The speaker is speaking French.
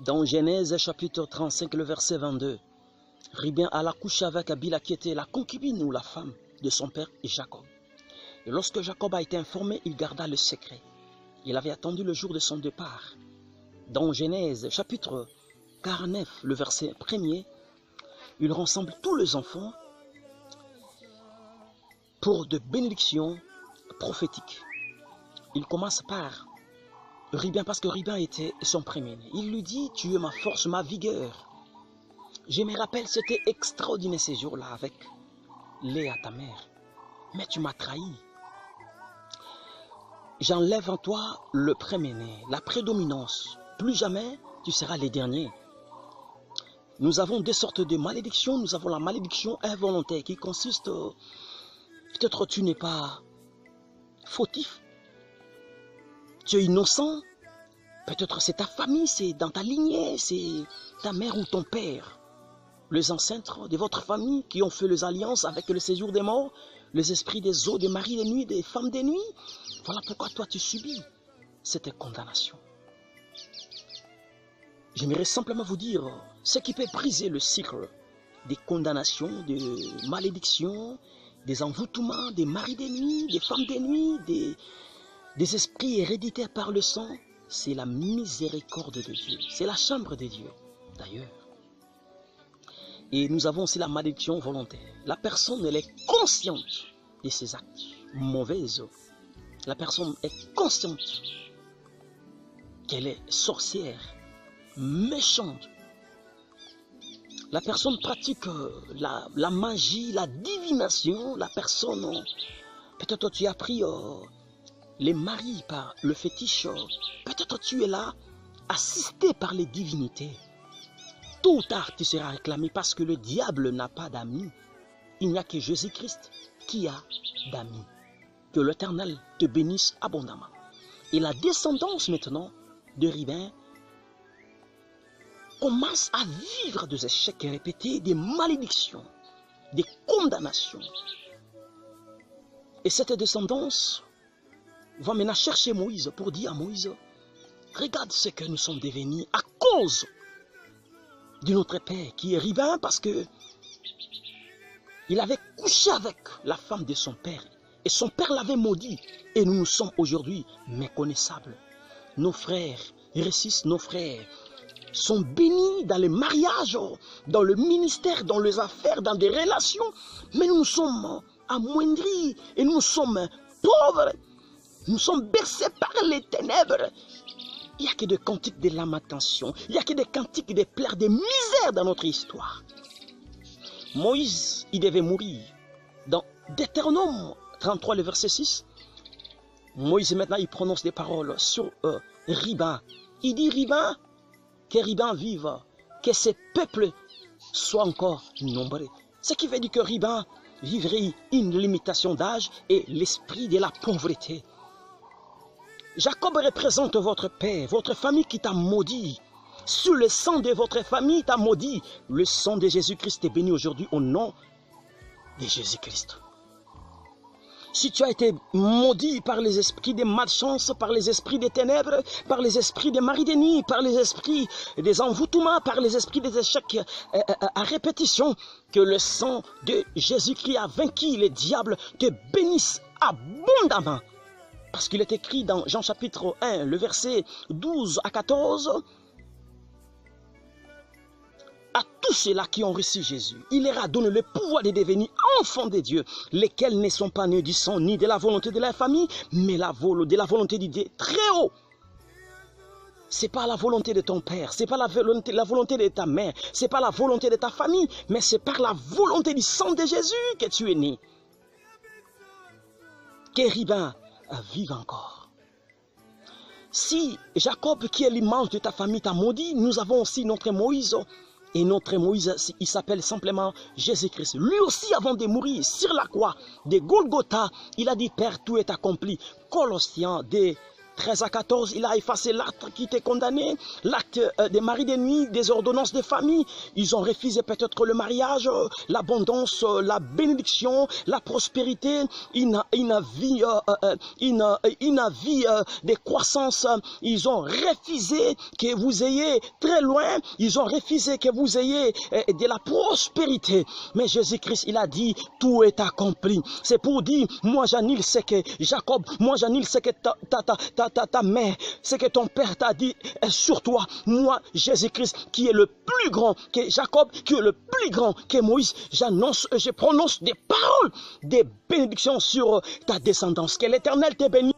Dans Genèse chapitre 35, le verset 22, Ribin alla coucher avec Bila qui était la concubine ou la femme de son père Jacob. Et lorsque Jacob a été informé, il garda le secret. Il avait attendu le jour de son départ. Dans Genèse chapitre 49, le verset 1er, il rassemble tous les enfants pour de bénédictions prophétiques. Il commence par Ribin parce que Ribin était son premier-né. Il lui dit, tu es ma force, ma vigueur. Je me rappelle, c'était extraordinaire ces jours-là avec Léa, ta mère. Mais tu m'as trahi. J'enlève en toi le premier-né, la prédominance. Plus jamais tu seras les derniers. Nous avons deux sortes de malédictions. Nous avons la malédiction involontaire qui consiste, peut-être tu n'es pas fautif, tu es innocent, peut-être c'est ta famille, c'est dans ta lignée, c'est ta mère ou ton père. Les ancêtres de votre famille qui ont fait les alliances avec le séjour des morts, les esprits des eaux, des maris des nuits, des femmes des nuits. Voilà pourquoi toi tu subis cette condamnation. J'aimerais simplement vous dire ce qui peut briser le cycle des condamnations, des malédictions, des envoûtements, des maris des nuits, des femmes des nuits, des esprits héréditaires par le sang. C'est la miséricorde de Dieu. C'est la chambre de Dieu, d'ailleurs. Et nous avons aussi la malédiction volontaire. La personne, elle est consciente de ses actes mauvaises. La personne est consciente qu'elle est sorcière, méchante. La personne pratique la magie, la divination. La personne, peut-être tu as pris les maris par le fétiche. Peut-être tu es là, assisté par les divinités. Tôt ou tard, tu seras réclamé parce que le diable n'a pas d'amis. Il n'y a que Jésus-Christ qui a d'amis. Que l'Éternel te bénisse abondamment. Et la descendance maintenant de Ribin commence à vivre des échecs répétés, des malédictions, des condamnations. Et cette descendance va maintenant chercher Moïse pour dire à Moïse, regarde ce que nous sommes devenus à cause de notre père qui est Ribin parce que il avait couché avec la femme de son père et son père l'avait maudit et nous sommes aujourd'hui méconnaissables. Nos frères réussissent, nos frères sont bénis dans les mariages, dans le ministère, dans les affaires, dans des relations, mais nous sommes amoindris et nous sommes pauvres, nous sommes bercés par les ténèbres. Il n'y a que des cantiques de lamentation, il n'y a que des cantiques de pleurs, de misère dans notre histoire. Moïse, il devait mourir. Dans Deutéronome 33, le verset 6, Moïse maintenant, il prononce des paroles sur Ribin. Il dit Ribin, que Ribin vive, que ces peuples soient encore nombreux. Ce qui veut dire que Ribin vivrait une limitation d'âge et l'esprit de la pauvreté. Jacob représente votre père, votre famille qui t'a maudit. Sur le sang de votre famille t'a maudit. Le sang de Jésus-Christ est béni aujourd'hui au nom de Jésus-Christ. Si tu as été maudit par les esprits des malchances, par les esprits des ténèbres, par les esprits des maris des nuits, par les esprits des envoûtements, par les esprits des échecs à répétition, que le sang de Jésus-Christ a vaincu les diables, te bénisse abondamment. Parce qu'il est écrit dans Jean chapitre 1, le verset 12 à 14, à tous ceux-là qui ont reçu Jésus, il leur a donné le pouvoir de devenir enfants de Dieu, lesquels ne sont pas nés du sang ni de la volonté de la famille, mais de la volonté du Dieu très haut. Ce n'est pas la volonté de ton père, ce n'est pas la volonté de ta mère, ce n'est pas la volonté de ta famille, mais c'est par la volonté du sang de Jésus que tu es né. Que Ribin vive encore. Si Jacob, qui est l'image de ta famille, t'a maudit, nous avons aussi notre Moïse. Et notre Moïse, il s'appelle simplement Jésus-Christ. Lui aussi, avant de mourir sur la croix de Golgotha, il a dit, Père, tout est accompli. Colossiens 2, 13 à 14, il a effacé l'acte qui était condamné, l'acte des maris de nuit, des ordonnances de famille. Ils ont refusé peut-être le mariage, l'abondance, la bénédiction, la prospérité, une vie de croissance. Ils ont refusé que vous ayez très loin, ils ont refusé que vous ayez de la prospérité. Mais Jésus-Christ, il a dit, tout est accompli. C'est pour dire, moi j'annule ce que Jacob, moi j'annule ce que ta mère, ce que ton père t'a dit sur toi. Moi, Jésus-Christ, qui est le plus grand que Jacob, qui est le plus grand que Moïse, j'annonce, je prononce des paroles, des bénédictions sur ta descendance. Que l'Éternel te bénisse.